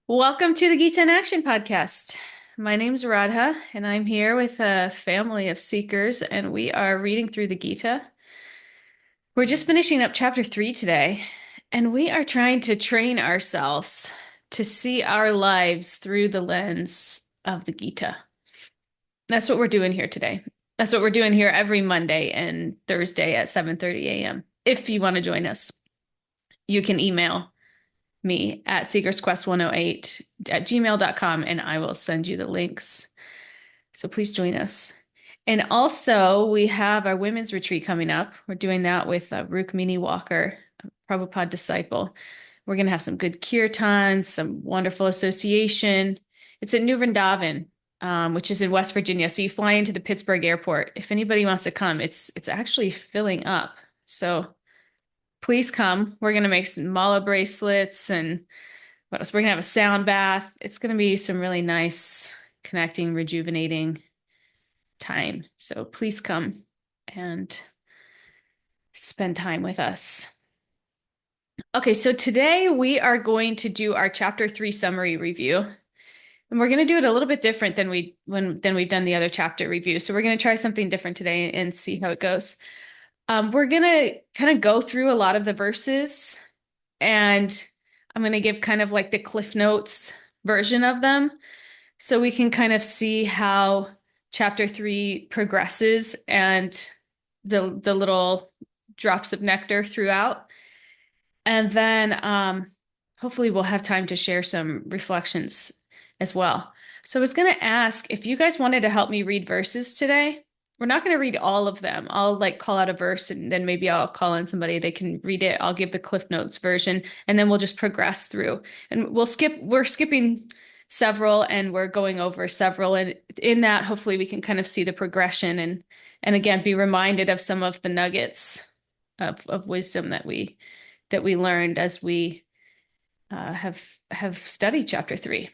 Welcome to the Gita in Action podcast. My name's Radha, and I'm here with a family of seekers, and we are reading through the Gita. We're just finishing up chapter 3 today, and we are trying to train ourselves to see our lives through the lens of the Gita. That's what we're doing here today. That's what we're doing here every Monday and Thursday at 7:30 a.m. If you want to join us, you can email me at seekersquest108@gmail.com and I will send you the links. So please join us. And also, we have our women's retreat coming up. We're doing that with Rukmini Walker, a Prabhupada disciple. We're going to have some good kirtans, some wonderful association. It's at New Vrindavan, which is in West Virginia. So you fly into the Pittsburgh airport. If anybody wants to come, it's actually filling up. So please come. We're going to make some mala bracelets and what else? We're going to have a sound bath. It's going to be some really nice, connecting, rejuvenating time. So please come and spend time with us. Okay, so today we are going to do our chapter 3 summary review. And we're going to do it a little bit different than we've done the other chapter review. So we're going to try something different today and see how it goes. We're going to kind of go through a lot of the verses, and I'm going to give kind of like the Cliff Notes version of them so we can kind of see how chapter 3 progresses and the little drops of nectar throughout. And then hopefully we'll have time to share some reflections as well. So I was going to ask if you guys wanted to help me read verses today. We're not going to read all of them. I'll like call out a verse and then maybe I'll call in somebody. They can read it. I'll give the Cliff Notes version and then we'll just progress through. And we're skipping several and we're going over several. And in that, hopefully we can kind of see the progression and again, be reminded of some of the nuggets of wisdom that we learned as we have studied chapter 3. I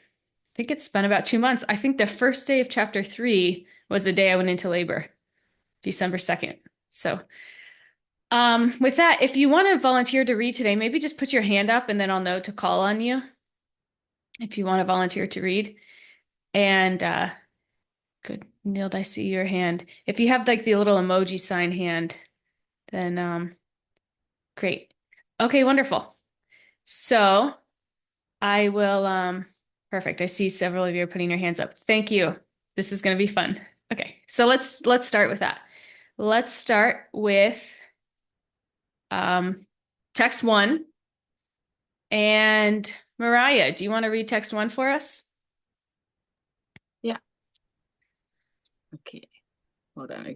think it's been about 2 months. I think the first day of chapter 3 was the day I went into labor, December 2nd. So with that, if you want to volunteer to read today, maybe just put your hand up and then I'll know to call on you if you want to volunteer to read. And good, Nilde, I see your hand. If you have like the little emoji sign hand, then great. Okay, wonderful. So I will, perfect. I see several of you are putting your hands up. Thank you. This is going to be fun. Okay, so let's start with that. Let's start with text 1. And Mariah, do you want to read text 1 for us? Yeah. Okay. Hold on, there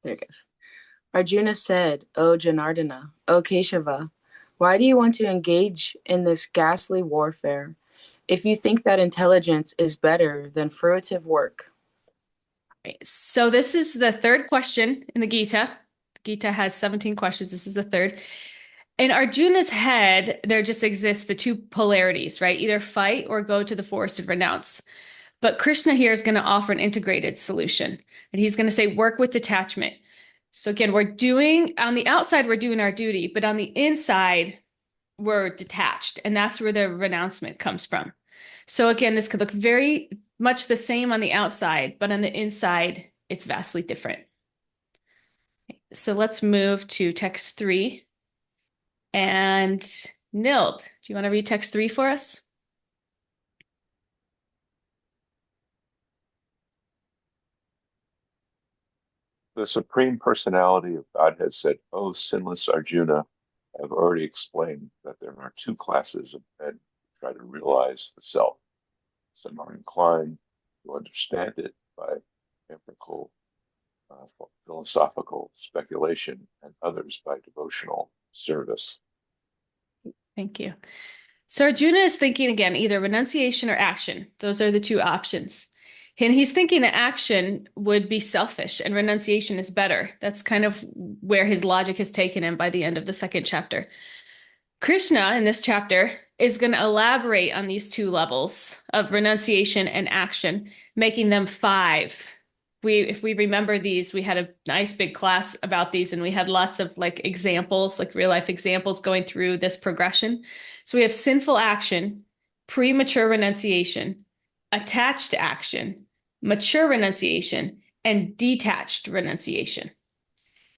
it goes. Arjuna said, O Janardana, O Keshava, why do you want to engage in this ghastly warfare if you think that intelligence is better than fruitive work? Okay, so this is the third question in the Gita. The Gita has 17 questions. This is the third. In Arjuna's head, there just exists the two polarities, right? Either fight or go to the forest of renounce. But Krishna here is going to offer an integrated solution. And he's going to say, work with detachment. So again, on the outside, we're doing our duty, but on the inside, we're detached. And that's where the renouncement comes from. So again, this could look very much the same on the outside, but on the inside, it's vastly different. So let's move to text 3. And Nild, do you want to read text 3 for us? The Supreme Personality of Godhead said, O sinless Arjuna, I have already explained that there are two classes of men who try to realize the self. Some are inclined to understand it by empirical, philosophical speculation, and others by devotional service. Thank you. So Arjuna is thinking again, either renunciation or action. Those are the two options. And he's thinking that action would be selfish and renunciation is better. That's kind of where his logic has taken him by the end of the second chapter. Krishna in this chapter is going to elaborate on these two levels of renunciation and action, making them 5 if we remember these, we had a nice big class about these, and we had lots of like examples, like real life examples going through this progression. So we have sinful action, premature renunciation, attached action, mature renunciation, and detached renunciation.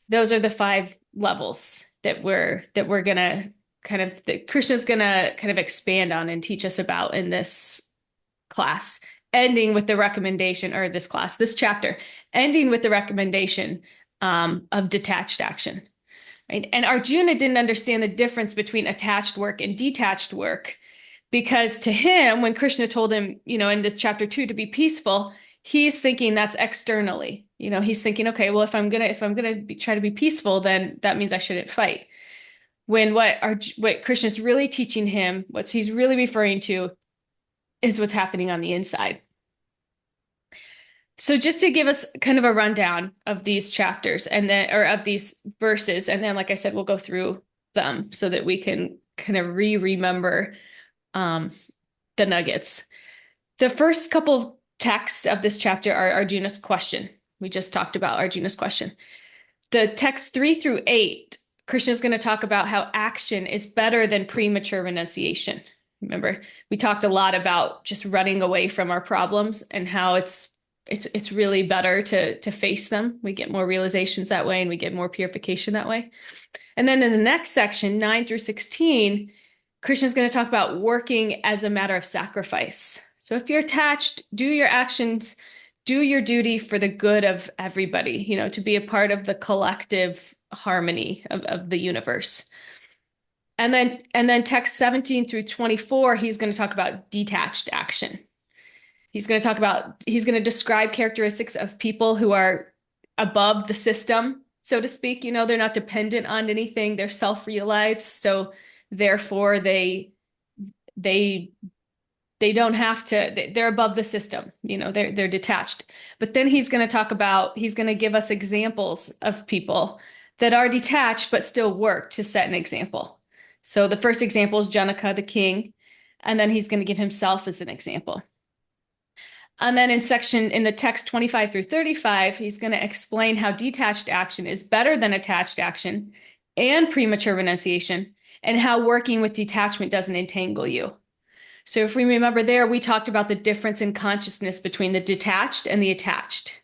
Those are the 5 levels that we're gonna that Krishna's gonna kind of expand on and teach us about in this class, ending with the recommendation, or this chapter, ending with the recommendation of detached action. Right? And Arjuna didn't understand the difference between attached work and detached work, because to him, when Krishna told him, in this chapter 2 to be peaceful, he's thinking that's externally. He's thinking, okay, well, if I'm gonna try to be peaceful, then that means I shouldn't fight. When what Krishna's really teaching him, what he's really referring to, is what's happening on the inside. So just to give us kind of a rundown of these chapters or of these verses, and then, like I said, we'll go through them so that we can kind of remember the nuggets. The first couple of texts of this chapter are Arjuna's question. We just talked about Arjuna's question. The text 3 through 8, Krishna is going to talk about how action is better than premature renunciation. Remember, we talked a lot about just running away from our problems and how it's really better to face them. We get more realizations that way, and we get more purification that way. And then in the next section, 9 through 16, Krishna's going to talk about working as a matter of sacrifice. So if you're attached, do your actions, do your duty for the good of everybody, to be a part of the collective harmony of the universe. And then text 17 through 24, he's going to talk about detached action. He's going to describe characteristics of people who are above the system, so to speak. They're not dependent on anything. They're self-realized. So therefore they don't have to, they're above the system. They're detached. But then he's going to give us examples of people that are detached, but still work to set an example. So the first example is Janaka, the king. And then he's going to give himself as an example. And then in the text 25 through 35, he's going to explain how detached action is better than attached action and premature renunciation, and how working with detachment doesn't entangle you. So if we remember there, we talked about the difference in consciousness between the detached and the attached.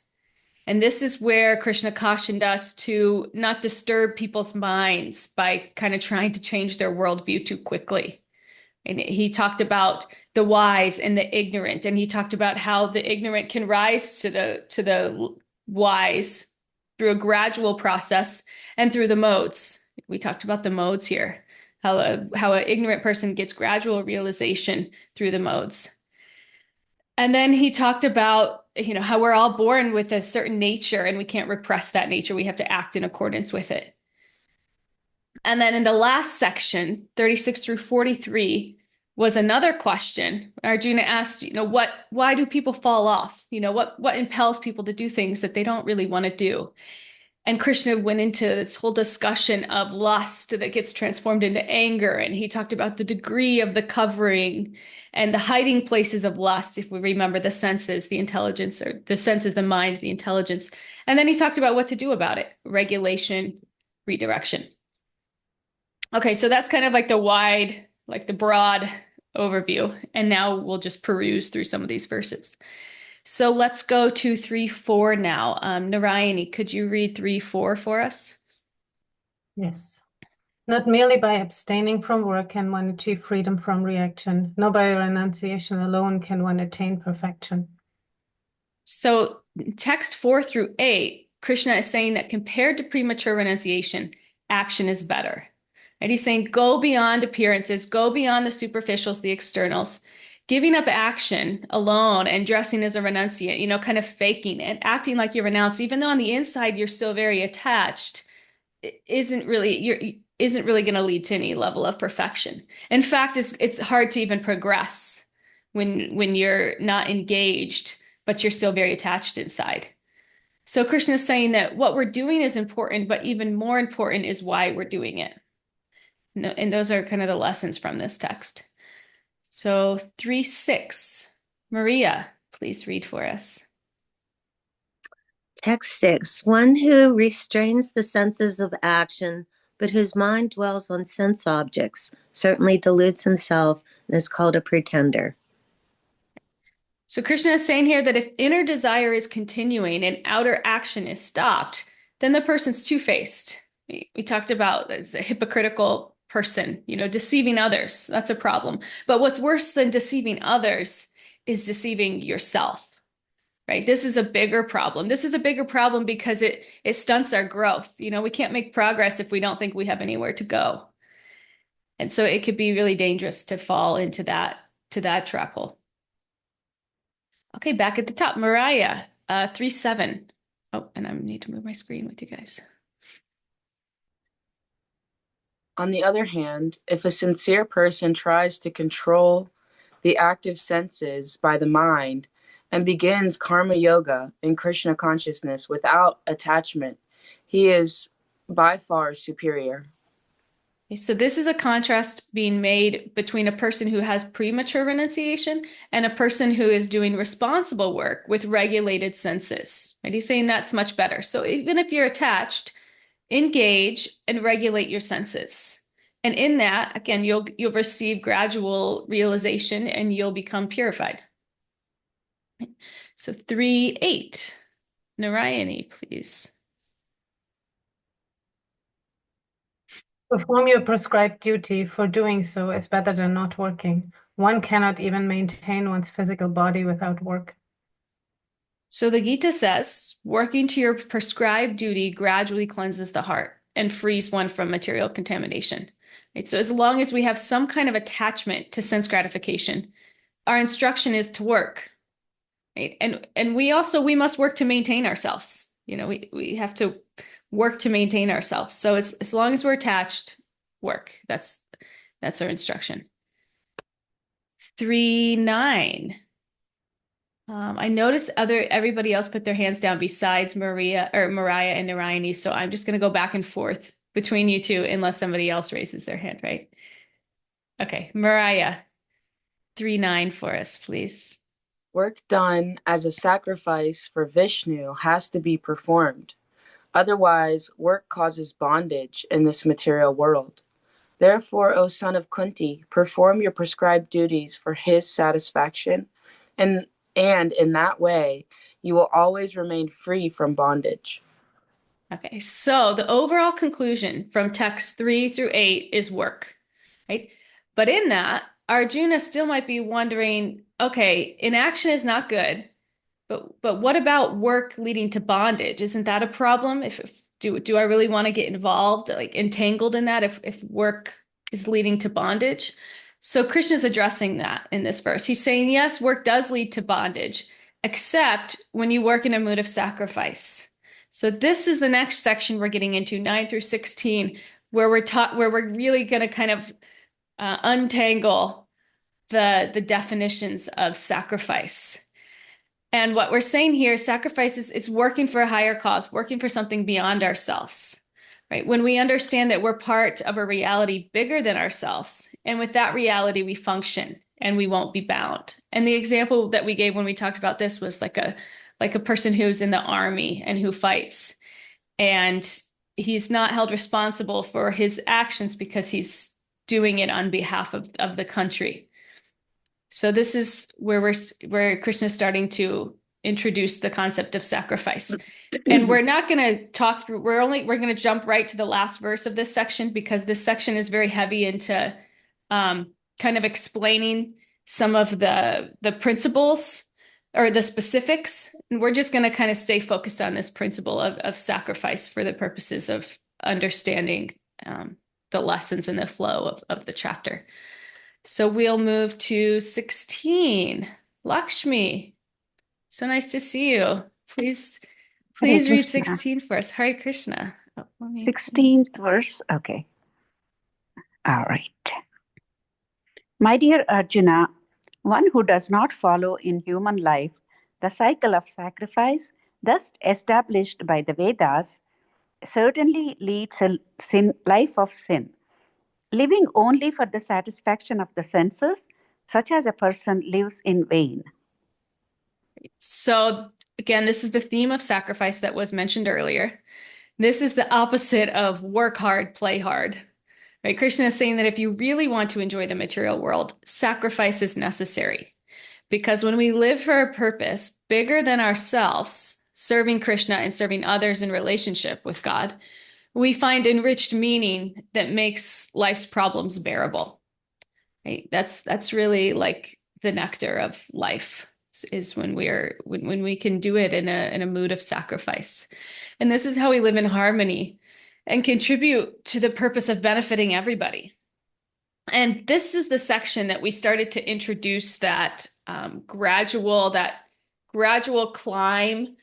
And this is where Krishna cautioned us to not disturb people's minds by kind of trying to change their worldview too quickly. And he talked about the wise and the ignorant, and he talked about how the ignorant can rise to the wise through a gradual process and through the modes. We talked about the modes here, how an ignorant person gets gradual realization through the modes. And then he talked about, how we're all born with a certain nature, and we can't repress that nature. We have to act in accordance with it. And then in the last section, 36 through 43, was another question. Arjuna asked, why do people fall off? What impels people to do things that they don't really want to do? And Krishna went into this whole discussion of lust that gets transformed into anger. And he talked about the degree of the covering and the hiding places of lust. If we remember the senses, the intelligence, or the senses, the mind, the intelligence. And then he talked about what to do about it: regulation, redirection. Okay, so that's kind of like the broad overview. And now we'll just peruse through some of these verses. So let's go to 3:4 now. Narayani, could you read 3:4 for us? Yes. Not merely by abstaining from work can one achieve freedom from reaction, nor by renunciation alone can one attain perfection. So text 4 through 8, Krishna is saying that compared to premature renunciation, action is better. And he's saying, go beyond appearances, go beyond the superficials, the externals. Giving up action alone and dressing as a renunciate, kind of faking it, acting like you're renounced, even though on the inside you're still very attached, isn't really going to lead to any level of perfection. In fact, it's hard to even progress when you're not engaged, but you're still very attached inside. So Krishna is saying that what we're doing is important, but even more important is why we're doing it. And those are kind of the lessons from this text. So 3:6, Maria, please read for us. Text 6. One who restrains the senses of action, but whose mind dwells on sense objects, certainly deludes himself and is called a pretender. So Krishna is saying here that if inner desire is continuing and outer action is stopped, then the person's two-faced. We talked about it's a hypocritical person, deceiving others. That's a problem. But what's worse than deceiving others is deceiving yourself, right? This is a bigger problem. This is a bigger problem because it stunts our growth. We can't make progress if we don't think we have anywhere to go. And so it could be really dangerous to fall into that trap hole. Okay, back at the top, Mariah, 3-7. Oh, and I need to move my screen with you guys. On the other hand, if a sincere person tries to control the active senses by the mind and begins karma yoga in Krishna consciousness without attachment, he is by far superior. Okay, so this is a contrast being made between a person who has premature renunciation and a person who is doing responsible work with regulated senses. Right? He's saying that's much better. So even if you're attached, engage and regulate your senses. And in that, again, you'll receive gradual realization and you'll become purified. So 3-8, Narayani, please. Perform your prescribed duty, for doing so is better than not working. One cannot even maintain one's physical body without work. So the Gita says, working to your prescribed duty gradually cleanses the heart and frees one from material contamination. Right? So as long as we have some kind of attachment to sense gratification, our instruction is to work. Right? And we must work to maintain ourselves. We have to work to maintain ourselves. So as long as we're attached, work. That's our instruction. 3-9. I noticed everybody else put their hands down besides Mariah and Narayani. So I'm just going to go back and forth between you two unless somebody else raises their hand, right? Okay, Mariah, 3-9 for us, please. Work done as a sacrifice for Vishnu has to be performed. Otherwise, work causes bondage in this material world. Therefore, O son of Kunti, perform your prescribed duties for his satisfaction, and in that way, you will always remain free from bondage. Okay, so the overall conclusion from texts 3-8 is work, right? But in that, Arjuna still might be wondering, okay, inaction is not good, but what about work leading to bondage? Isn't that a problem? Do I really want to get involved, like entangled in that if work is leading to bondage? So Krishna's addressing that in this verse. He's saying, yes, work does lead to bondage, except when you work in a mood of sacrifice. So this is the next section we're getting into, 9-16, where we're really going to kind of untangle the definitions of sacrifice. And what we're saying here, sacrifice is working for a higher cause, working for something beyond ourselves, right? When we understand that we're part of a reality bigger than ourselves, and with that reality, we function and we won't be bound. And the example that we gave when we talked about this was like a person who's in the army and who fights, and he's not held responsible for his actions because he's doing it on behalf of the country. So this is where Krishna's starting to introduce the concept of sacrifice. And we're not going to talk through, we're going to jump right to the last verse of this section because this section is very heavy into kind of explaining some of the principles or the specifics. And we're just going to kind of stay focused on this principle of sacrifice for the purposes of understanding the lessons and the flow of the chapter. So we'll move to 16. Lakshmi, so nice to see you. Please read Krishna. 16 for us. Hare Krishna. 16th verse. Okay. All right. My dear Arjuna, one who does not follow in human life the cycle of sacrifice thus established by the Vedas certainly leads a life of sin. Living only for the satisfaction of the senses, such as a person lives in vain. So again, this is the theme of sacrifice that was mentioned earlier. This is the opposite of work hard, play hard. Right? Krishna is saying that if you really want to enjoy the material world, sacrifice is necessary. Because when we live for a purpose bigger than ourselves, serving Krishna and serving others in relationship with God, we find enriched meaning that makes life's problems bearable. Right? That's really like the nectar of life is when when we can do it in a mood of sacrifice. And this is how we live in harmony and contribute to the purpose of benefiting everybody. And this is the section that we started to introduce that gradual climb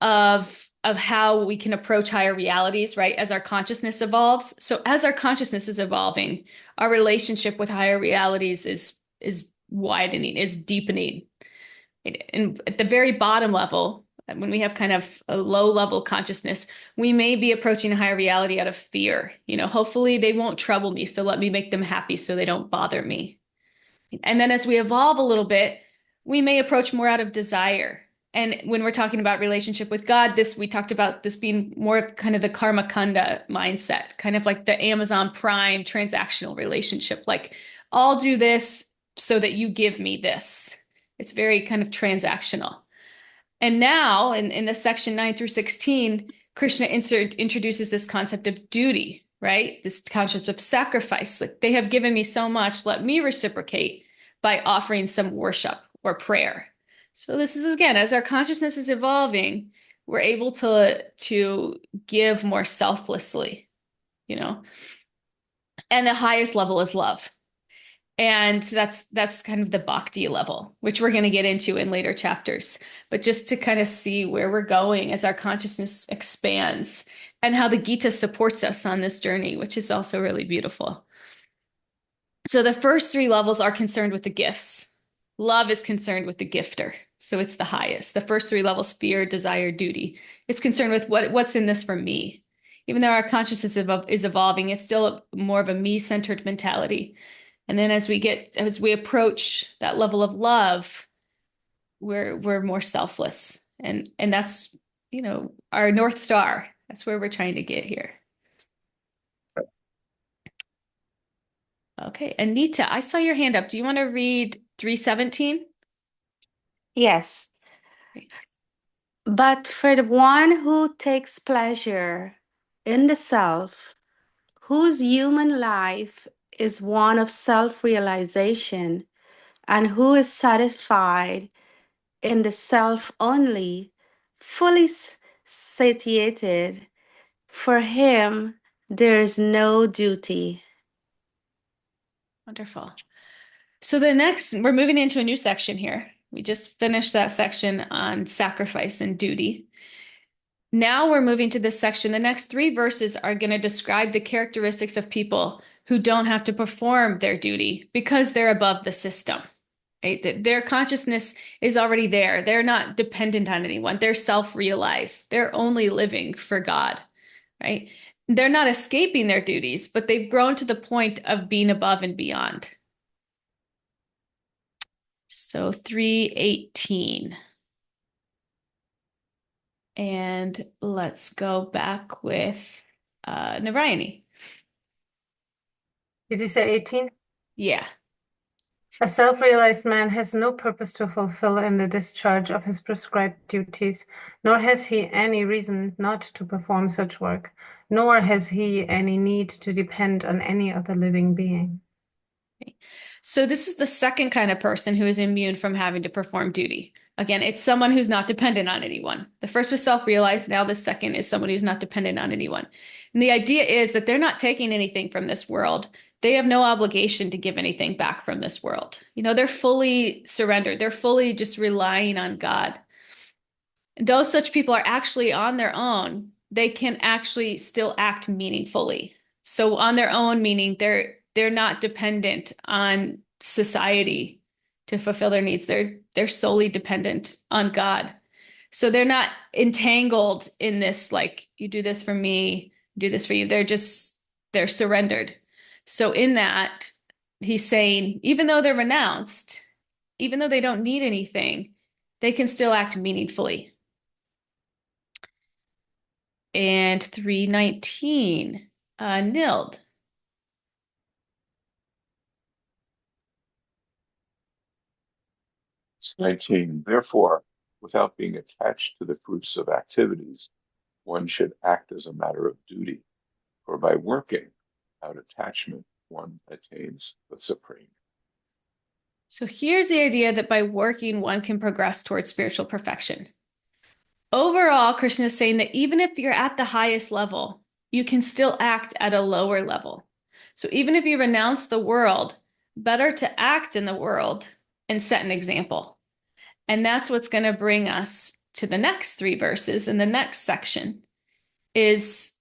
of how we can approach higher realities, right? As our consciousness evolves. So as our consciousness is evolving, our relationship with higher realities is widening, is deepening. And at the very bottom level, when we have kind of a low level consciousness, we may be approaching a higher reality out of fear. Hopefully they won't trouble me, so let me make them happy so they don't bother me. And then as we evolve a little bit, we may approach more out of desire. And when we're talking about relationship with God, we talked about this being more kind of the karma kanda mindset, kind of like the Amazon Prime transactional relationship. Like, I'll do this so that you give me this. It's very kind of transactional. And now in the section 9 through 16, Krishna introduces this concept of duty, right? This concept of sacrifice. Like, they have given me so much, let me reciprocate by offering some worship or prayer. So this is, again, as our consciousness is evolving, we're able to give more selflessly, And the highest level is love. And that's kind of the bhakti level, which we're going to get into in later chapters. But just to kind of see where we're going as our consciousness expands and how the Gita supports us on this journey, which is also really beautiful. So the first three levels are concerned with the gifts. Love is concerned with the gifter. So it's the highest. The first three levels, fear, desire, duty. It's concerned with what's in this for me. Even though our consciousness is evolving, it's still more of a me-centered mentality. And then as we approach that level of love, we're more selfless. And that's, our North Star. That's where we're trying to get here. Okay, Anita, I saw your hand up. Do you want to read 317? Yes. But for the one who takes pleasure in the self, whose human life is one of self-realization, and who is satisfied in the self only, fully satiated, for him there is no duty. Wonderful. So we're moving into a new section here. We just finished that section on sacrifice and duty. Now we're moving to this section. The next three verses are going to describe the characteristics of people who don't have to perform their duty because they're above the system. Right? Their consciousness is already there. They're not dependent on anyone. They're self-realized. They're only living for God, right? They're not escaping their duties, but they've grown to the point of being above and beyond. So 318. And let's go back with Narayani. Did you say 18? Yeah. A self-realized man has no purpose to fulfill in the discharge of his prescribed duties, nor has he any reason not to perform such work, nor has he any need to depend on any other living being. So this is the second kind of person who is immune from having to perform duty. Again, it's someone who's not dependent on anyone. The first was self-realized. Now the second is someone who's not dependent on anyone. And the idea is that they're not taking anything from this world. They have no obligation to give anything back from this world. They're fully surrendered. They're fully just relying on God. Though such people are actually on their own, they can actually still act meaningfully. So on their own, meaning they're not dependent on society to fulfill their needs. They're solely dependent on God. So they're not entangled in this, like, you do this for me, do this for you. They're surrendered. So in that, he's saying, even though they're renounced, even though they don't need anything, they can still act meaningfully. And 319, Nild. 19. Therefore, without being attached to the fruits of activities, one should act as a matter of duty, for by working out attachment, one attains the supreme. So here's the idea that by working, one can progress towards spiritual perfection. Overall, Krishna is saying that even if you're at the highest level, you can still act at a lower level. So even if you renounce the world, better to act in the world and set an example. And that's what's going to bring us to the next 3 verses in the next section is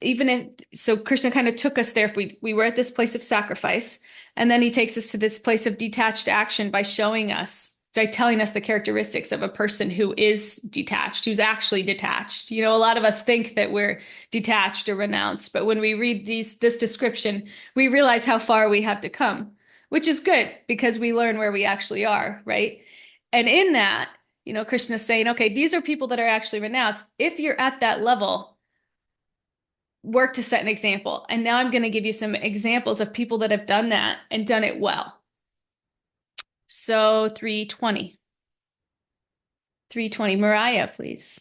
even if, so Krishna kind of took us there. If we were at this place of sacrifice, and then he takes us to this place of detached action by showing us, by telling us the characteristics of a person who is detached, who's actually detached. You know, a lot of us think that we're detached or renounced, but when we read this description, we realize how far we have to come, which is good because we learn where we actually are, right? And in that, you know, Krishna's saying, okay, these are people that are actually renounced. If you're at that level, work to set an example. And now I'm going to give you some examples of people that have done that and done it well. So 320. 320, Mariah, please.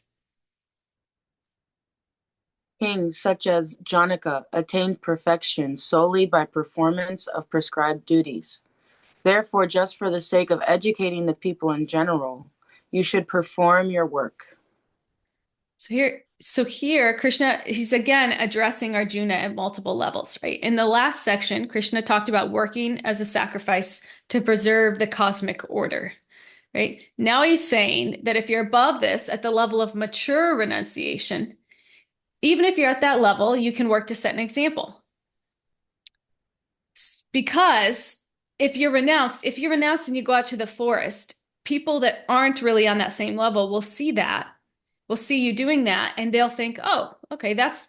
Kings such as Janaka attained perfection solely by performance of prescribed duties. Therefore, just for the sake of educating the people in general, you should perform your work. So here, Krishna, he's again addressing Arjuna at multiple levels, right? In the last section, Krishna talked about working as a sacrifice to preserve the cosmic order, right? Now he's saying that if you're above this at the level of mature renunciation, even if you're at that level, you can work to set an example. Because if you're renounced and you go out to the forest, people that aren't really on that same level will see that, will see you doing that, and they'll think, oh, okay, that's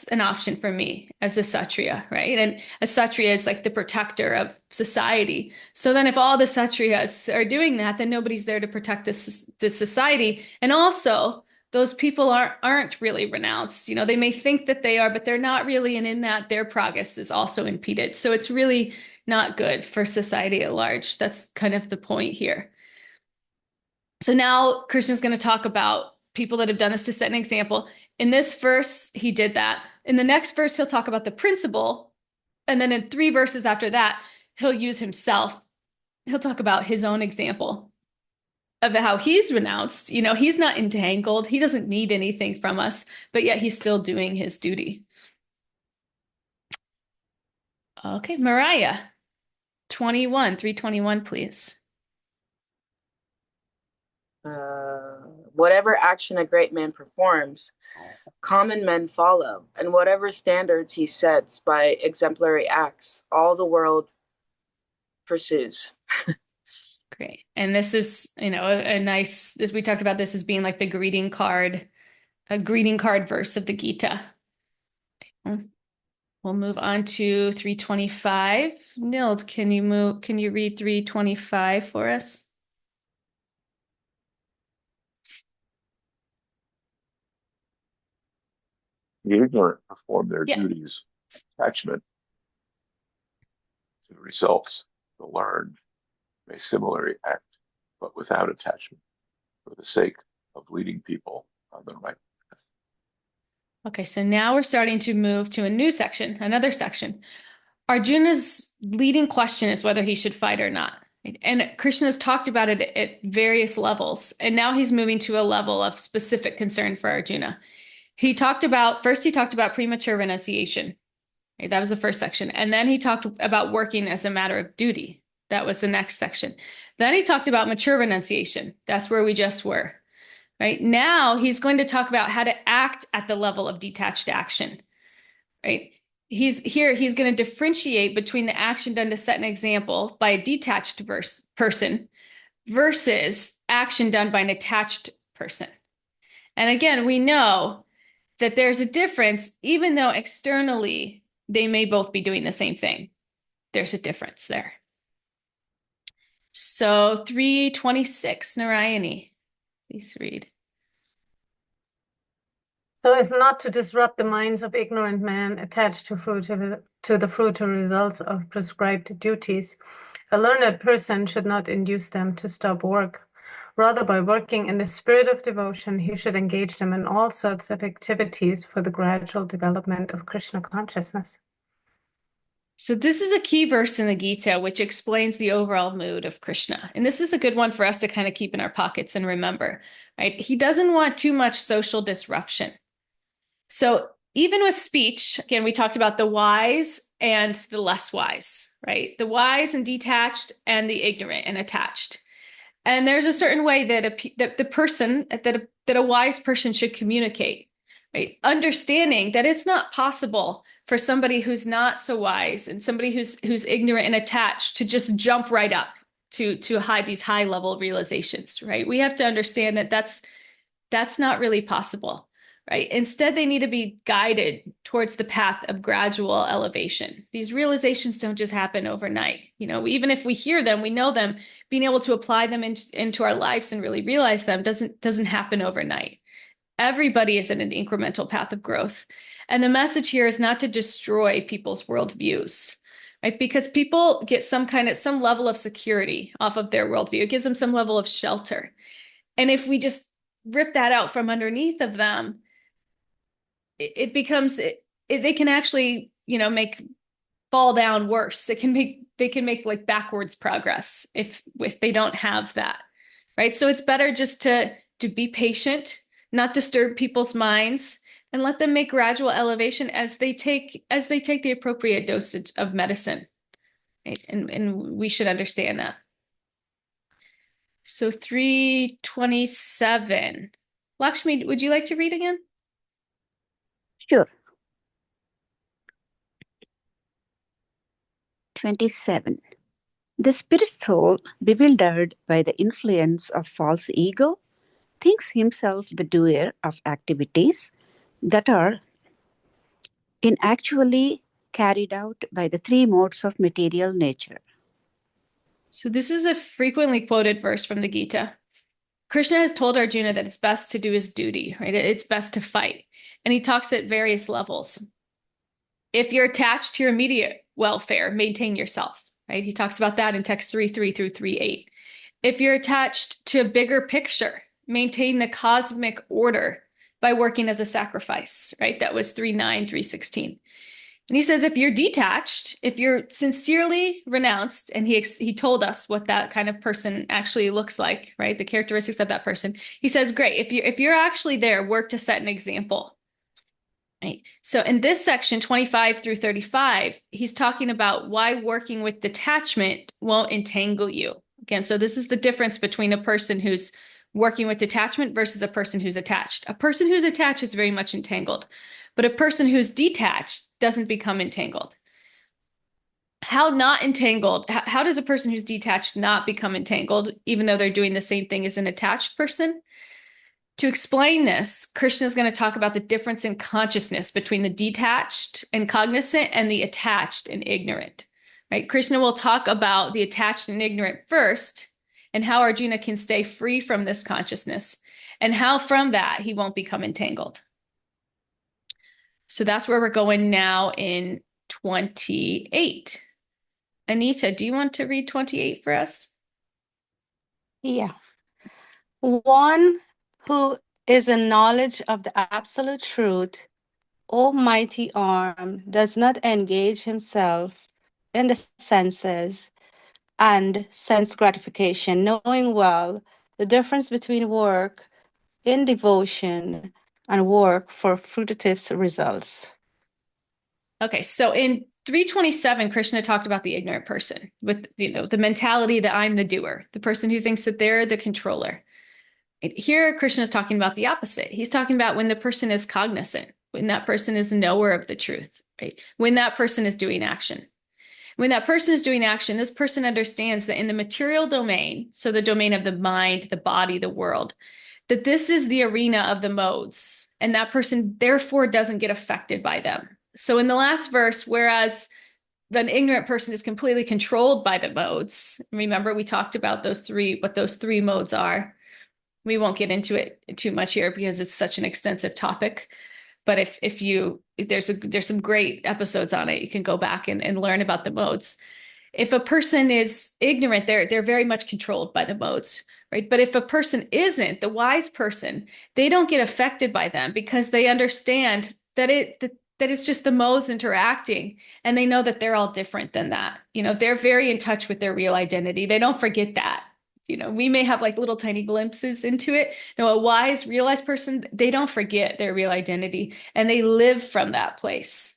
an option for me as a Kshatriya, right? And a Kshatriya is like the protector of society. So then if all the Kshatriyas are doing that, then nobody's there to protect the society. And also, those people aren't really renounced. You know, they may think that they are, but they're not really. And in that, their progress is also impeded. So it's really not good for society at large. That's kind of the point here. So now Krishna's going to talk about people that have done this to set an example. In this verse, he did that. In the next verse, he'll talk about the principle. And then in 3 verses after that, he'll use himself. He'll talk about his own example of how he's renounced. You know, he's not entangled. He doesn't need anything from us, but yet he's still doing his duty. Okay, Mariah, 321, please. Whatever action a great man performs, common men follow, and whatever standards he sets by exemplary acts, all the world pursues. Great. And this is, you know, a nice, as we talked about this as being like the greeting card, a greeting card verse of the Gita. We'll move on to 325. Nild, can you read 325 for us? The ignorant perform their Yeah. duties, attachment to the results. The learned may similarly act, but without attachment, for the sake of leading people on the right path. Okay, so now we're starting to move to a new section, another section. Arjuna's leading question is whether he should fight or not. And Krishna's talked about it at various levels. And now he's moving to a level of specific concern for Arjuna. First he talked about premature renunciation. Okay, that was the first section. And then he talked about working as a matter of duty. That was the next section. Then he talked about mature renunciation. That's where we just were. Right now, he's going to talk about how to act at the level of detached action. Right? He's going to differentiate between the action done to set an example by a detached person versus action done by an attached person. And again, we know that there's a difference, even though externally they may both be doing the same thing. There's a difference there. So 326, Narayani, please read. So as not to disrupt the minds of ignorant men attached to the fruitive results of prescribed duties, a learned person should not induce them to stop work. Rather, by working in the spirit of devotion, he should engage them in all sorts of activities for the gradual development of Krishna consciousness. So this is a key verse in the Gita, which explains the overall mood of Krishna. And this is a good one for us to kind of keep in our pockets and remember, right? He doesn't want too much social disruption. So even with speech, again, we talked about the wise and the less wise, right? The wise and detached and the ignorant and attached. And there's a certain way that the person that a wise person should communicate, right? Understanding that it's not possible for somebody who's not so wise and somebody who's ignorant and attached to just jump right up to these high level realizations, right? We have to understand that that's not really possible, right? Instead, they need to be guided towards the path of gradual elevation. These realizations don't just happen overnight. Even if we hear them, we know them, being able to apply them into our lives and really realize them doesn't happen overnight. Everybody is in an incremental path of growth. And the message here is not to destroy people's worldviews, right? Because people get some level of security off of their worldview. It gives them some level of shelter. And if we just rip that out from underneath of them, it becomes they can actually make fall down worse. They can make like backwards progress if they don't have that, right? So it's better just to be patient, not disturb people's minds, and let them make gradual elevation as they take the appropriate dosage of medicine, right? And we should understand that. So 327. Lakshmi, would you like to read again? Sure. 27. The spirit soul, bewildered by the influence of false ego, thinks himself the doer of activities that are inactually carried out by the three modes of material nature. So this is a frequently quoted verse from the Gita. Krishna has told Arjuna that it's best to do his duty, right? It's best to fight. And he talks at various levels. If you're attached to your immediate welfare, maintain yourself, right? He talks about that in text 3.3 through 3.8. If you're attached to a bigger picture, maintain the cosmic order by working as a sacrifice, right? That was 3.9, 3.16. And he says, if you're detached, if you're sincerely renounced, and he told us what that kind of person actually looks like, right? The characteristics of that person. He says, great, if you're actually there, work to set an example. Right. So in this section, 25 through 35, he's talking about why working with detachment won't entangle you. Again, so this is the difference between a person who's working with detachment versus a person who's attached. A person who's attached is very much entangled, but a person who's detached doesn't become entangled. How not entangled? How does a person who's detached not become entangled, even though they're doing the same thing as an attached person? To explain this, Krishna is going to talk about the difference in consciousness between the detached and cognizant and the attached and ignorant, right? Krishna will talk about the attached and ignorant first and how Arjuna can stay free from this consciousness and how from that he won't become entangled. So that's where we're going now in 28. Anita, do you want to read 28 for us? Yeah. One who is in knowledge of the absolute truth, Almighty Arm, does not engage himself in the senses and sense gratification, knowing well the difference between work in devotion and work for fruitive results. Okay, so in 327, Krishna talked about the ignorant person with the mentality that I'm the doer, the person who thinks that they're the controller. Here, Krishna is talking about the opposite. He's talking about when the person is cognizant, when that person is the knower of the truth, right? When that person is doing action. When that person is doing action, this person understands that in the material domain, so the domain of the mind, the body, the world, that this is the arena of the modes, and that person therefore doesn't get affected by them. So in the last verse, whereas an ignorant person is completely controlled by the modes, remember we talked about what those three modes are. We won't get into it too much here because it's such an extensive topic. But there's some great episodes on it. You can go back and learn about the modes. If a person is ignorant, they're very much controlled by the modes, right? But if a person isn't, the wise person, they don't get affected by them because they understand that it's just the modes interacting, and they know that they're all different than that. They're very in touch with their real identity. They don't forget that. We may have like little tiny glimpses into it. A wise, realized person, they don't forget their real identity, and they live from that place.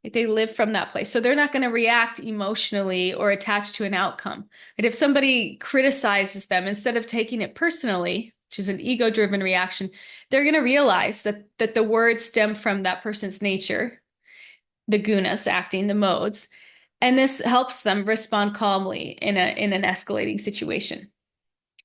They live from that place. So they're not going to react emotionally or attach to an outcome. And if somebody criticizes them, instead of taking it personally, which is an ego-driven reaction, they're going to realize that the words stem from that person's nature, the gunas acting, the modes, and this helps them respond calmly in an escalating situation.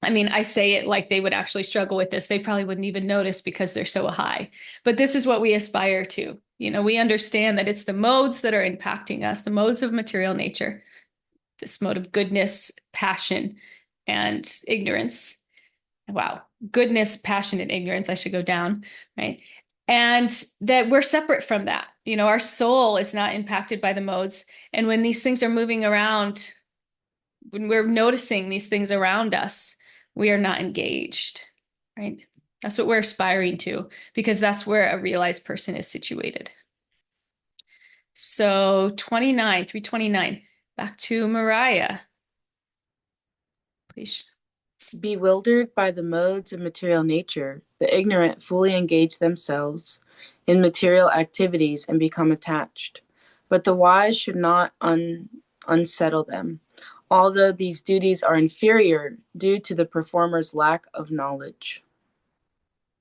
I mean, I say it like they would actually struggle with this. They probably wouldn't even notice because they're so high. But this is what we aspire to. We understand that it's the modes that are impacting us, the modes of material nature, this mode of goodness, passion, and ignorance. Wow. Goodness, passion, and ignorance. I should go down, right? And that we're separate from that. Our soul is not impacted by the modes. And when these things are moving around, when we're noticing these things around us, we are not engaged, right? That's what we're aspiring to, because that's where a realized person is situated. So 329, back to Mariah. Please. Bewildered by the modes of material nature, the ignorant fully engage themselves in material activities and become attached. But the wise should not unsettle them, although these duties are inferior due to the performer's lack of knowledge.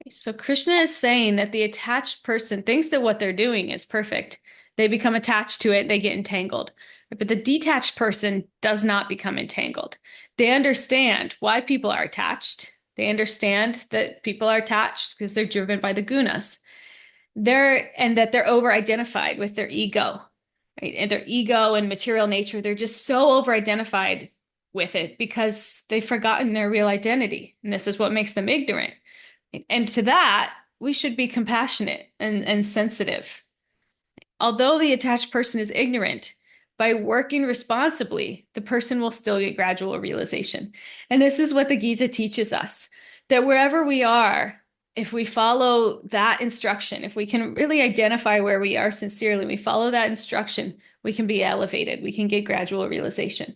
So Krishna is saying that the attached person thinks that what they're doing is perfect. They become attached to it, they get entangled. But the detached person does not become entangled. They understand why people are attached. They understand that people are attached because they're driven by the gunas. And that they're over-identified with their ego, right? And their ego and material nature, they're just so over-identified with it because they've forgotten their real identity. And this is what makes them ignorant. And to that, we should be compassionate and sensitive. Although the attached person is ignorant, by working responsibly, the person will still get gradual realization. And this is what the Gita teaches us, that wherever we are, if we follow that instruction, if we can really identify where we are sincerely, we follow that instruction, we can be elevated, we can get gradual realization.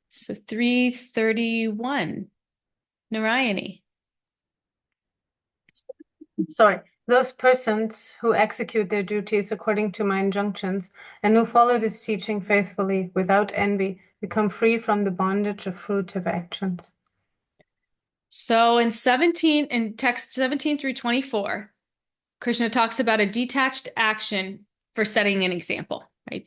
So 331, Narayani. Sorry. Those persons who execute their duties according to my injunctions and who follow this teaching faithfully without envy become free from the bondage of fruitive actions. So in text 17 through 24, Krishna talks about a detached action for setting an example, right?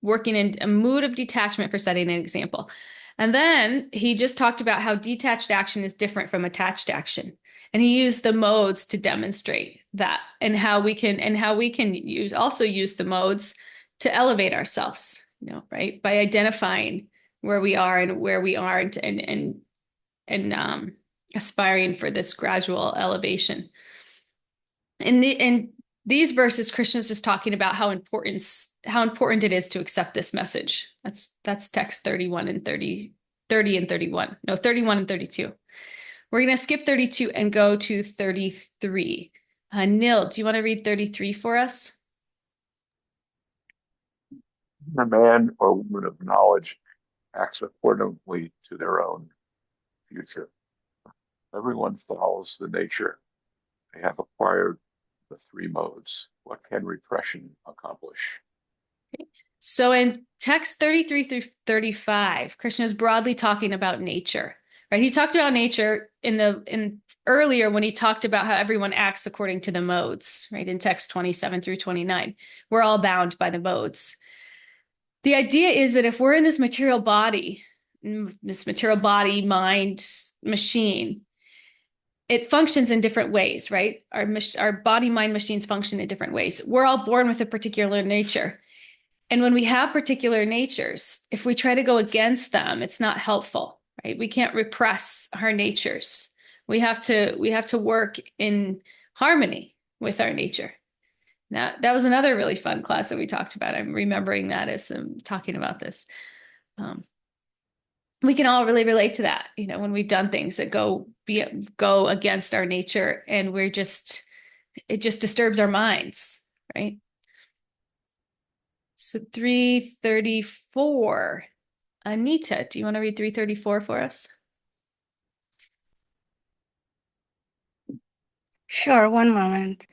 Working in a mood of detachment for setting an example. And then he just talked about how detached action is different from attached action. And he used the modes to demonstrate that, and how we can use the modes to elevate ourselves, right? By identifying where we are and aspiring for this gradual elevation. In these verses, Krishna is just talking about how important it is to accept this message. That's text 31 and 30 and 31. No, 31 and 32. We're going to skip 32 and go to 33. Nil, do you want to read 33 for us? A man or woman of knowledge acts accordingly to their own future. Everyone follows the nature. They have acquired the three modes. What can repression accomplish? Okay. So in text 33 through 35, Krishna is broadly talking about nature, right? He talked about nature in earlier when he talked about how everyone acts according to the modes, right? In text 27 through 29, we're all bound by the modes. The idea is that if we're in this material body, mind, machine, it functions in different ways, right? Our body, mind, machines function in different ways. We're all born with a particular nature. And when we have particular natures, if we try to go against them, it's not helpful, right? We can't repress our natures. We have to work in harmony with our nature. Now, that was another really fun class that we talked about. I'm remembering that as I'm talking about this. We can all really relate to that, when we've done things that go against our nature, and it just disturbs our minds, right? So 334. Anita, do you want to read 334 for us? Sure, one moment.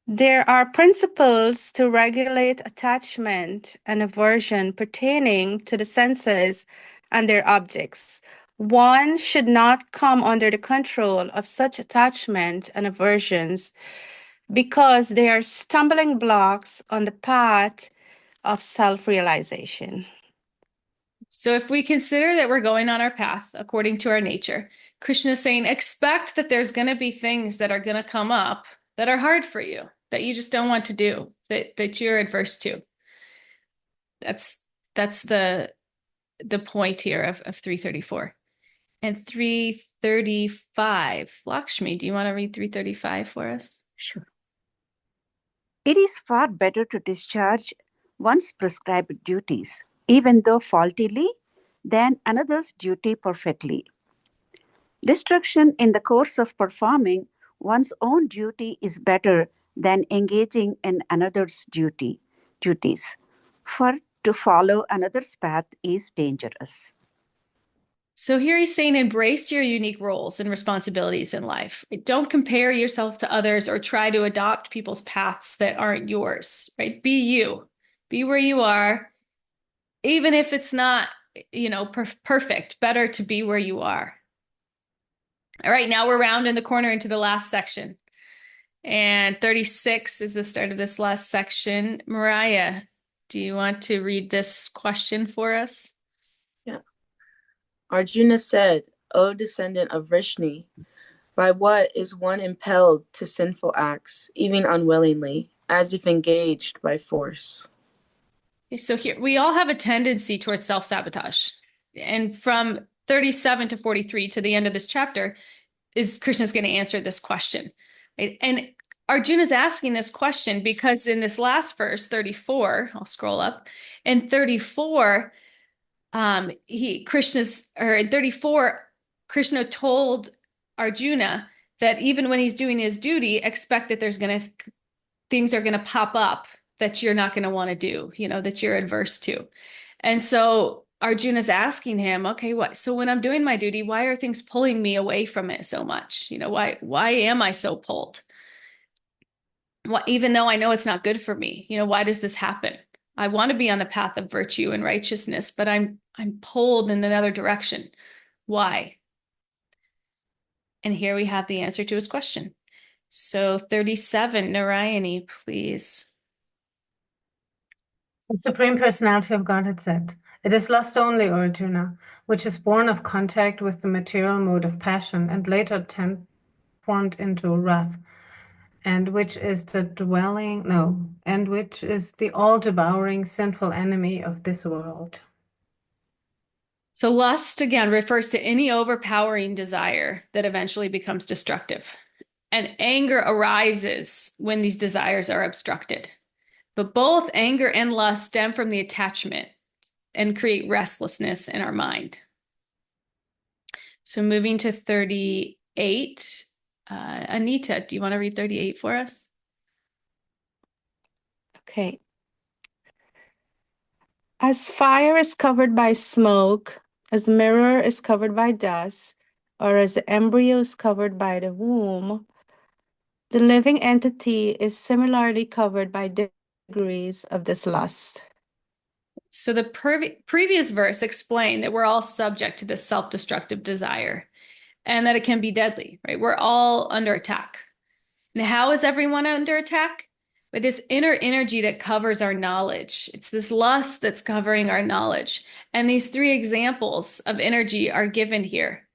There are principles to regulate attachment and aversion pertaining to the senses and their objects. One should not come under the control of such attachment and aversions because they are stumbling blocks on the path of self-realization. So if we consider that we're going on our path according to our nature, Krishna is saying, expect that there's going to be things that are going to come up that are hard for you, that you just don't want to do, that you're adverse to. That's the point here of 334. And 335. Lakshmi, do you want to read 335 for us? Sure. It is far better to discharge one's prescribed duties, even though faultily, than another's duty perfectly. Destruction in the course of performing one's own duty is better than engaging in another's duties. For to follow another's path is dangerous. So here he's saying, embrace your unique roles and responsibilities in life. Don't compare yourself to others or try to adopt people's paths that aren't yours, right? Be you. Be where you are. Even if it's not, perfect, better to be where you are. All right, now we're rounding the corner into the last section. And 36 is the start of this last section. Mariah, do you want to read this question for us? Yeah. Arjuna said, O descendant of Vrishni, by what is one impelled to sinful acts, even unwillingly, as if engaged by force? Okay, so here, we all have a tendency towards self-sabotage. And from 37 to 43 to the end of this chapter, Krishna's going to answer this question. Right? And Arjuna's asking this question because in this last verse, 34, I'll scroll up, in 34, in 34, Krishna told Arjuna that even when he's doing his duty, expect that things are gonna pop up that you're not gonna want to do, that you're adverse to. And so Arjuna's asking him, okay, so when I'm doing my duty, why are things pulling me away from it so much? Why am I so pulled? Even though I know it's not good for me, why does this happen? I want to be on the path of virtue and righteousness, but I'm pulled in another direction. Why? And here we have the answer to his question. So 37, Narayani, please. The Supreme Personality of Godhead said, it is lust only, O Arjuna, which is born of contact with the material mode of passion and later transformed into wrath, and which is the all-devouring sinful enemy of this world. So lust, again, refers to any overpowering desire that eventually becomes destructive. And anger arises when these desires are obstructed. But both anger and lust stem from the attachment and create restlessness in our mind. So moving to 38, Anita, do you want to read 38 for us? Okay. As fire is covered by smoke, as mirror is covered by dust, or as the embryo is covered by the womb, the living entity is similarly covered by degrees of this lust. So the previous verse explained that we're all subject to this self-destructive desire and that it can be deadly, right? We're all under attack. And how is everyone under attack? With this inner energy that covers our knowledge. It's this lust that's covering our knowledge. And these three examples of energy are given here.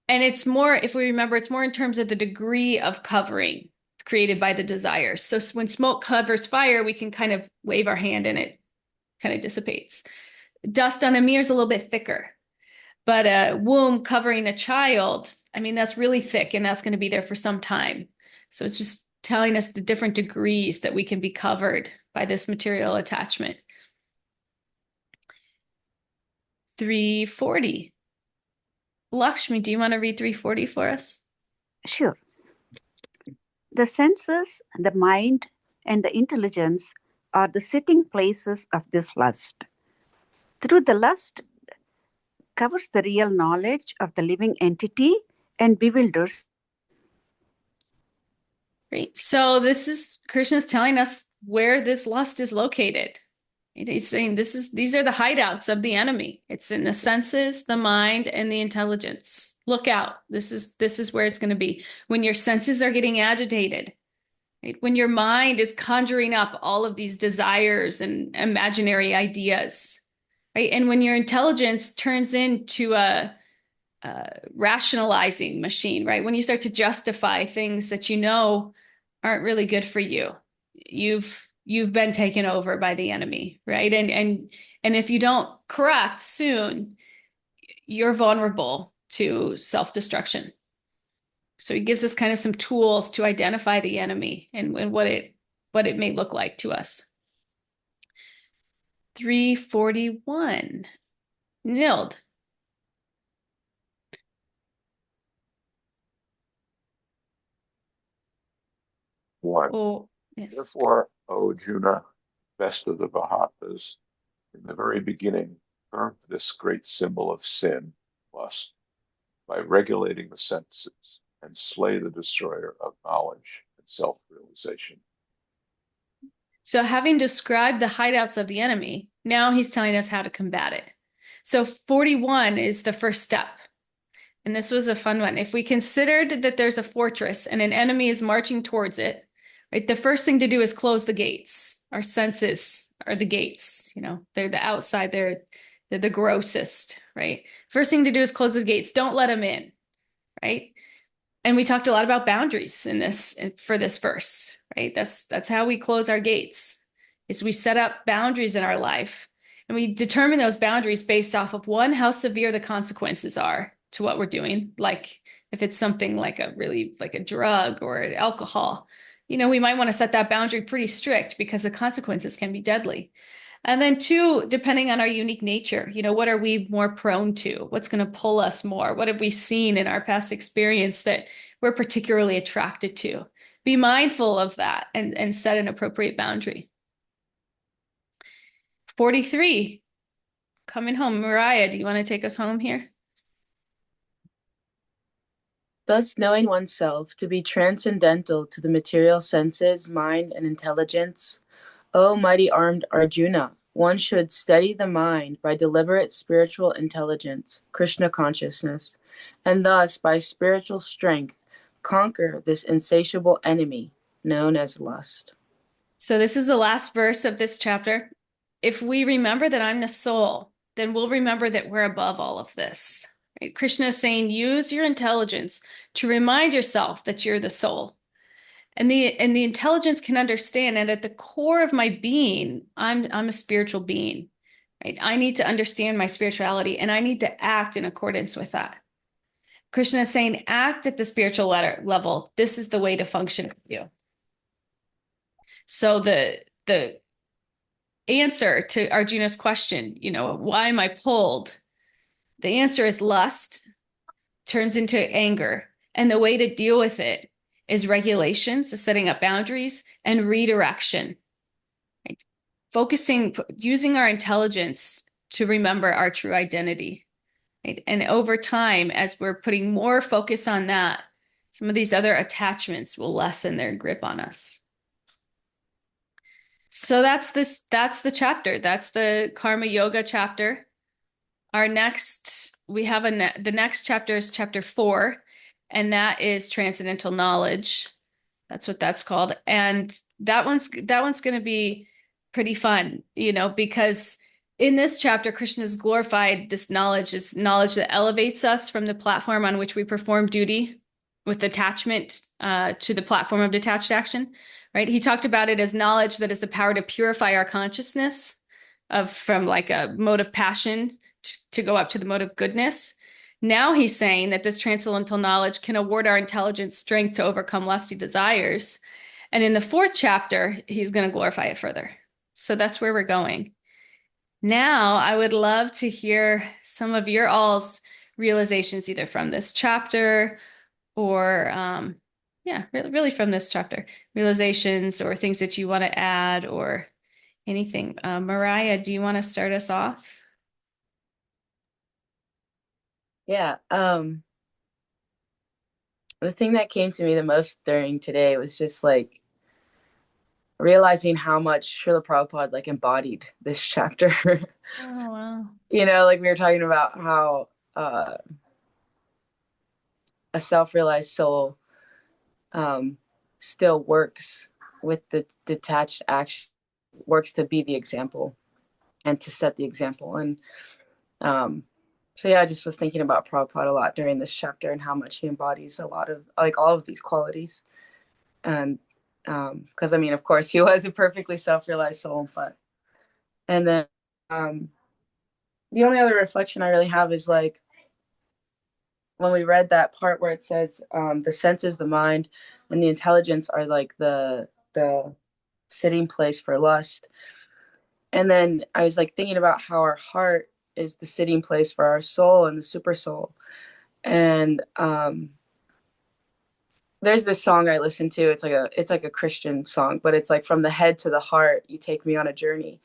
And it's more, if we remember, it's more in terms of the degree of covering created by the desires. So when smoke covers fire, we can kind of wave our hand and it kind of dissipates. Dust on a mirror is a little bit thicker. But a womb covering a child, I mean, that's really thick and that's going to be there for some time. So it's just telling us the different degrees that we can be covered by this material attachment. 340. Lakshmi, do you want to read 340 for us? Sure. The senses, the mind, and the intelligence are the sitting places of this lust. Through the lust covers the real knowledge of the living entity and bewilders. Great. So this is Krishna's telling us where this lust is located. He's saying these are the hideouts of the enemy. It's in the senses, the mind, and the intelligence. Look out. This is where it's going to be. When your senses are getting agitated, right? When your mind is conjuring up all of these desires and imaginary ideas, right? And when your intelligence turns into a rationalizing machine, right? When you start to justify things that you know aren't really good for you, you've been taken over by the enemy, right? And if you don't correct soon, you're vulnerable to self-destruction. So he gives us kind of some tools to identify the enemy and what it may look like to us. 341. Nild. One. Oh, yes. Therefore, O Juna, best of the Vahatas, in the very beginning, burn this great symbol of sin, lust, by regulating the senses and slay the destroyer of knowledge and self-realization. So having described the hideouts of the enemy, now he's telling us how to combat it. So 41 is the first step. And this was a fun one. If we considered that there's a fortress and an enemy is marching towards it, right, the first thing to do is close the gates. Our senses are the gates, they're the outside, they're the grossest, right? First thing to do is close the gates. Don't let them in, right? And we talked a lot about boundaries for this verse, right? That's how we close our gates, is we set up boundaries in our life. And we determine those boundaries based off of, one, how severe the consequences are to what we're doing. Like if it's something like a drug or alcohol, we might want to set that boundary pretty strict because the consequences can be deadly. And then two, depending on our unique nature, what are we more prone to? What's going to pull us more? What have we seen in our past experience that we're particularly attracted to? Be mindful of that and set an appropriate boundary. 43, coming home. Mariah, do you want to take us home here? Thus, knowing oneself to be transcendental to the material senses, mind, and intelligence, O mighty armed Arjuna, one should steady the mind by deliberate spiritual intelligence, Krishna consciousness, and thus by spiritual strength conquer this insatiable enemy known as lust. So this is the last verse of this chapter. If we remember that I'm the soul, then we'll remember that we're above all of this. Right? Krishna is saying, use your intelligence to remind yourself that you're the soul. And the intelligence can understand, and at the core of my being, I'm a spiritual being. Right? I need to understand my spirituality, and I need to act in accordance with that. Krishna is saying, act at the spiritual level. This is the way to function with you. So the answer to Arjuna's question, why am I pulled? The answer is lust turns into anger. And the way to deal with it is regulation, so setting up boundaries, and redirection. Right? Using our intelligence to remember our true identity. Right? And over time, as we're putting more focus on that, some of these other attachments will lessen their grip on us. So that's the chapter. That's the Karma Yoga chapter. The next chapter is chapter 4, and that is transcendental knowledge. That's what that's called. And that one's going to be pretty fun, because in this chapter, Krishna's glorified this knowledge that elevates us from the platform on which we perform duty with attachment to the platform of detached action, right? He talked about it as knowledge that is the power to purify our consciousness from like a mode of passion to go up to the mode of goodness. Now he's saying that this transcendental knowledge can award our intelligence strength to overcome lusty desires. And in the fourth chapter, he's going to glorify it further. So that's where we're going. Now, I would love to hear some of your all's realizations, either from this chapter or, really from this chapter, realizations or things that you want to add or anything. Mariah, do you want to start us off? Yeah. The thing that came to me the most during today was just like realizing how much Srila Prabhupada like embodied this chapter. Oh, wow. You know, like we were talking about how a self-realized soul still works with the detached action, works to be the example and to set the example. And so yeah, I just was thinking about Prabhupada a lot during this chapter and how much he embodies a lot of like all of these qualities. And because I mean, of course, he was a perfectly self-realized soul, but and then the only other reflection I really have is like when we read that part where it says the senses, the mind, and the intelligence are like the sitting place for lust. And then I was like thinking about how our heart is the sitting place for our soul and the super soul. And there's this song I listen to. It's like a Christian song, but it's like from the head to the heart, you take me on a journey.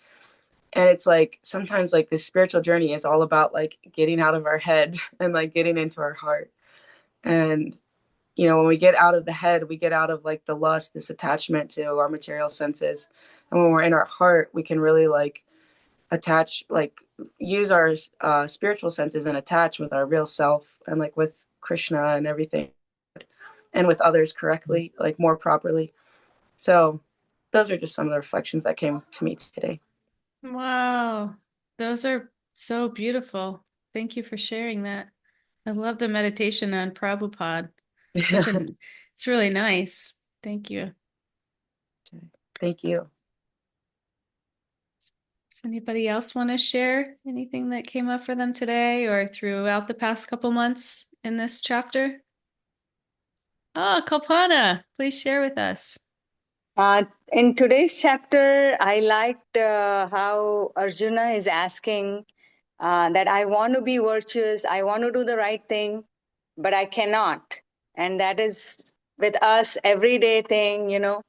And it's like sometimes like this spiritual journey is all about like getting out of our head and like getting into our heart. And you know, when we get out of the head, we get out of like the lust, this attachment to our material senses. And when we're in our heart, we can really like attach, like use our spiritual senses and attach with our real self and like with Krishna and everything and with others correctly, like more properly. So those are just some of the reflections that came to me today. Wow. Those are so beautiful. Thank you for sharing that. I love the meditation on Prabhupada. It's really nice. Thank you. Thank you. Does anybody else want to share anything that came up for them today or throughout the past couple months in this chapter? Oh, Kalpana, please share with us. In today's chapter, I liked how Arjuna is asking that I want to be virtuous, I want to do the right thing, but I cannot. And that is with us everyday thing, you know.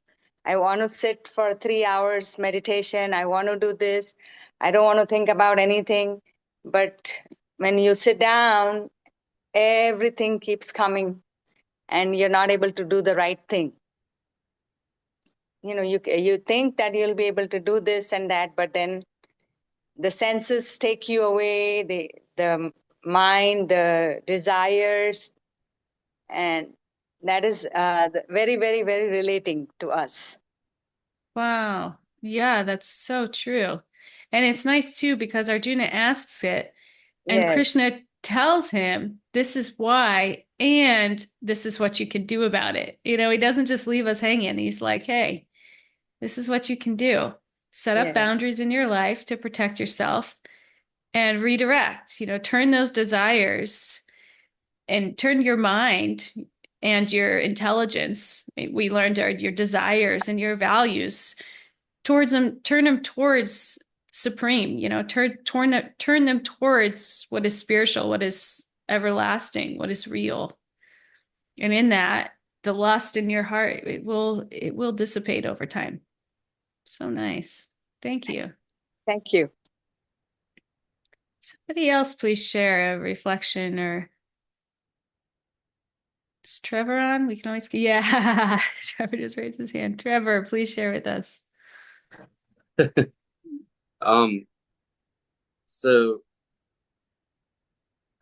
I want to sit for 3 hours meditation. I want to do this. I don't want to think about anything. But when you sit down, everything keeps coming and you're not able to do the right thing. You know, you think that you'll be able to do this and that, but then the senses take you away, the mind, the desires, and that is very, very, very relating to us. Wow. Yeah, that's so true. And it's nice too because Arjuna asks it and Yes. Krishna tells him this is why and this is what you can do about it. You know, he doesn't just leave us hanging. He's like, hey, this is what you can do. Set up Yeah. boundaries in your life to protect yourself and redirect, you know, turn those desires and turn your mind and your intelligence. We learned your desires and your values towards them, turn them towards supreme, you know, turn them towards what is spiritual, what is everlasting, what is real. And in that, the lust in your heart, it will dissipate over time. So nice. Thank you. Thank you. Somebody else please share a reflection or is Trevor on? We can always, yeah, Trevor just raised his hand. Trevor, please share with us. So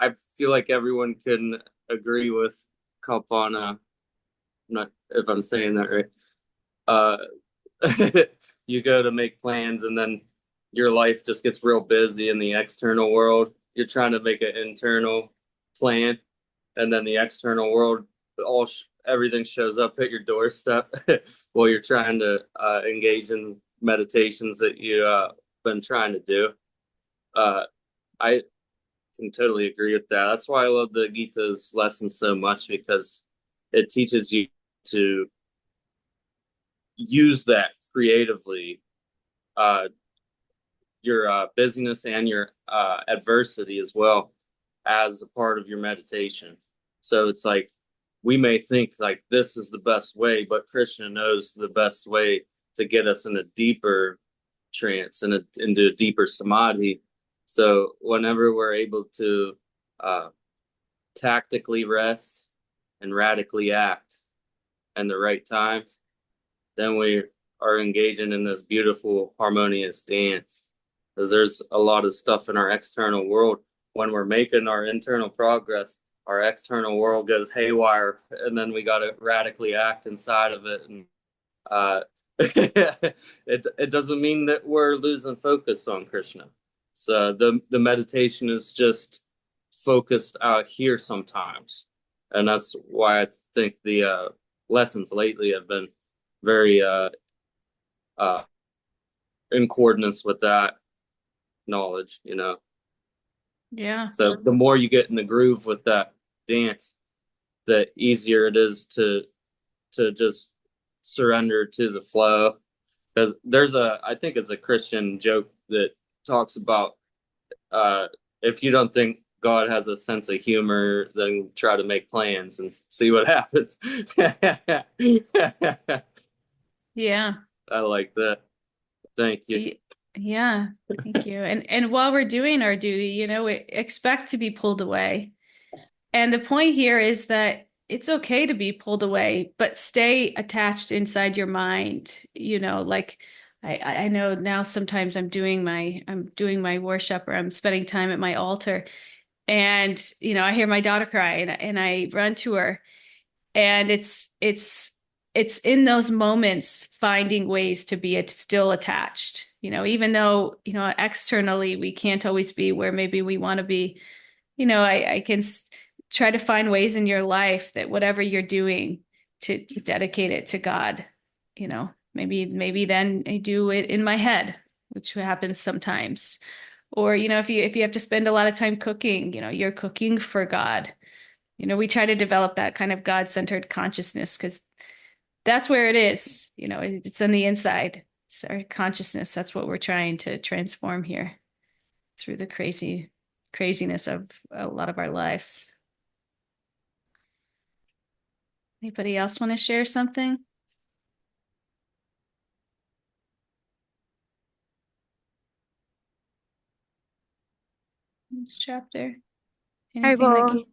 I feel like everyone can agree with Kalpana. I'm not if I'm saying that right. You go to make plans and then your life just gets real busy in the external world. You're trying to make an internal plan, and then the external world, everything shows up at your doorstep while you're trying to engage in meditations that you been trying to do. I can totally agree with that. That's why I love the Gita's lesson so much, because it teaches you to use that creatively, your busyness and your adversity as well, as a part of your meditation. So it's like, we may think like this is the best way, but Krishna knows the best way to get us in a deeper trance and into a deeper samadhi. So whenever we're able to tactically rest and radically act in the right times, then we are engaging in this beautiful harmonious dance. Because there's a lot of stuff in our external world. When we're making our internal progress, our external world goes haywire, and then we got to radically act inside of it. And it doesn't mean that we're losing focus on Krishna. So the meditation is just focused out here sometimes, and that's why I think the lessons lately have been very in coordinates with that knowledge, you know. Yeah. So the more you get in the groove with that dance, the easier it is to just surrender to the flow. Because I think it's a Christian joke that talks about if you don't think God has a sense of humor, then try to make plans and see what happens. Yeah. I like that. Thank you. Yeah, thank you. And while we're doing our duty, you know, we expect to be pulled away. And the point here is that it's okay to be pulled away, but stay attached inside your mind. You know, like I know now sometimes I'm doing my worship, or I'm spending time at my altar, and you know, I hear my daughter cry, and I run to her, and it's in those moments finding ways to be still attached, you know, even though, you know, externally we can't always be where maybe we want to be. You know, I can try to find ways in your life that whatever you're doing to dedicate it to God. You know, maybe then I do it in my head, which happens sometimes. Or, you know, if you have to spend a lot of time cooking, you know, you're cooking for God. You know, we try to develop that kind of God-centered consciousness, because that's where it is. You know, it's on the inside. It's our consciousness. That's what we're trying to transform here through the craziness of a lot of our lives. Anybody else want to share something? This chapter. Anything that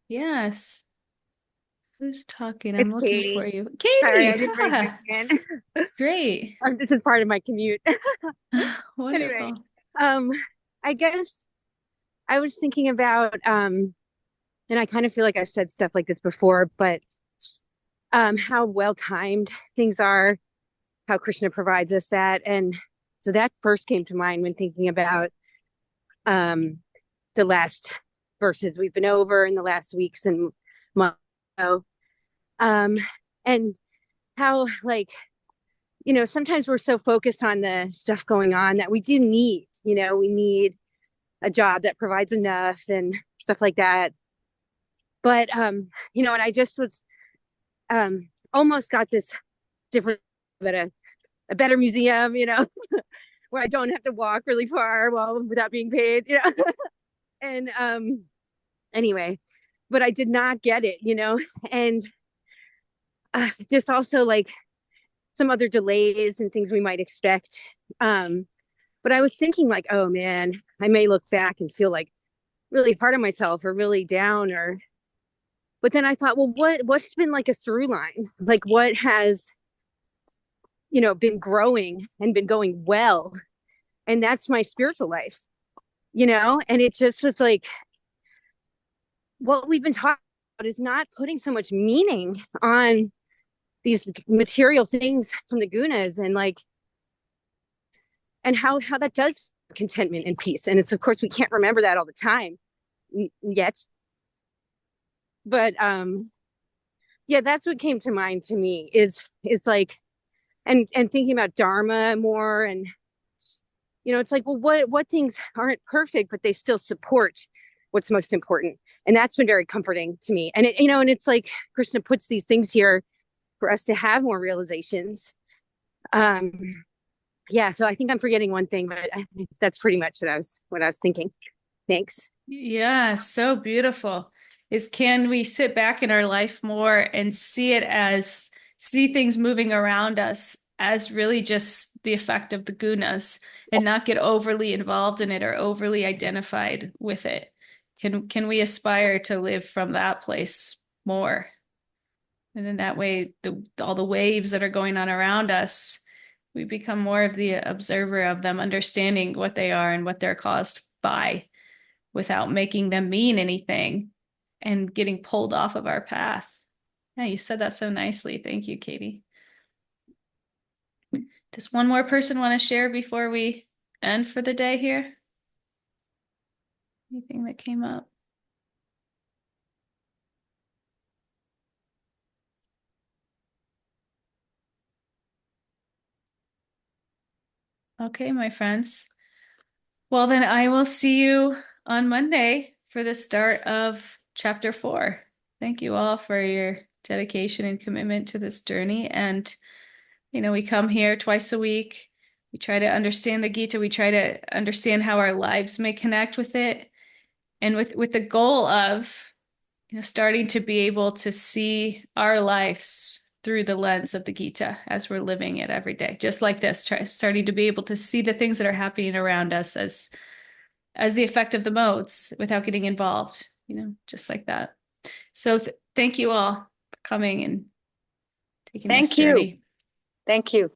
yes. Who's talking? I'm It's looking Katie. for you. Sorry, Katie. I didn't raise my hand. Great. This is part of my commute. Anyway, Wonderful. I guess I was thinking about and I kind of feel like I've said stuff like this before, but how well timed things are, how Krishna provides us that. And so that first came to mind when thinking about the last verses we've been over in the last weeks and months. And how, like, you know, sometimes we're so focused on the stuff going on that we do need, you know, we need a job that provides enough and stuff like that. But you know, and I just was almost got this different at a better museum, you know, where I don't have to walk really far without being paid, you know. And anyway, but I did not get it, you know, and just also like some other delays and things we might expect. But I was thinking like, oh man, I may look back and feel like really hard on myself or really down, or but then I thought, well, what's been like a through line? Like what has, you know, been growing and been going well? And that's my spiritual life, you know? And it just was like what we've been talking about is not putting so much meaning on these material things from the gunas, and like and how that does contentment and peace. And it's, of course, we can't remember that all the time yet, but yeah, that's what came to mind to me is it's like and thinking about dharma more, and you know, it's like, well, what things aren't perfect but they still support what's most important. And that's been very comforting to me. And and it's like Krishna puts these things here for us to have more realizations. Yeah, so I think I'm forgetting one thing, but that's pretty much what I was thinking. Thanks. Yeah, so beautiful. Is can we sit back in our life more and see things moving around us as really just the effect of the gunas and not get overly involved in it or overly identified with it? Can we aspire to live from that place more? And then that way, all the waves that are going on around us, we become more of the observer of them, understanding what they are and what they're caused by without making them mean anything and getting pulled off of our path. Yeah, you said that so nicely. Thank you, Katie. Does one more person want to share before we end for the day here? Anything that came up? Okay, my friends. Well, then I will see you on Monday for the start of chapter 4. Thank you all for your dedication and commitment to this journey. And, we come here twice a week. We try to understand the Gita. We try to understand how our lives may connect with it. And with the goal of, starting to be able to see our lives through the lens of the Gita as we're living it every day, just like this, starting to be able to see the things that are happening around us as the effect of the modes without getting involved, just like that. So thank you all for coming and taking this Thank you. journey. Thank you.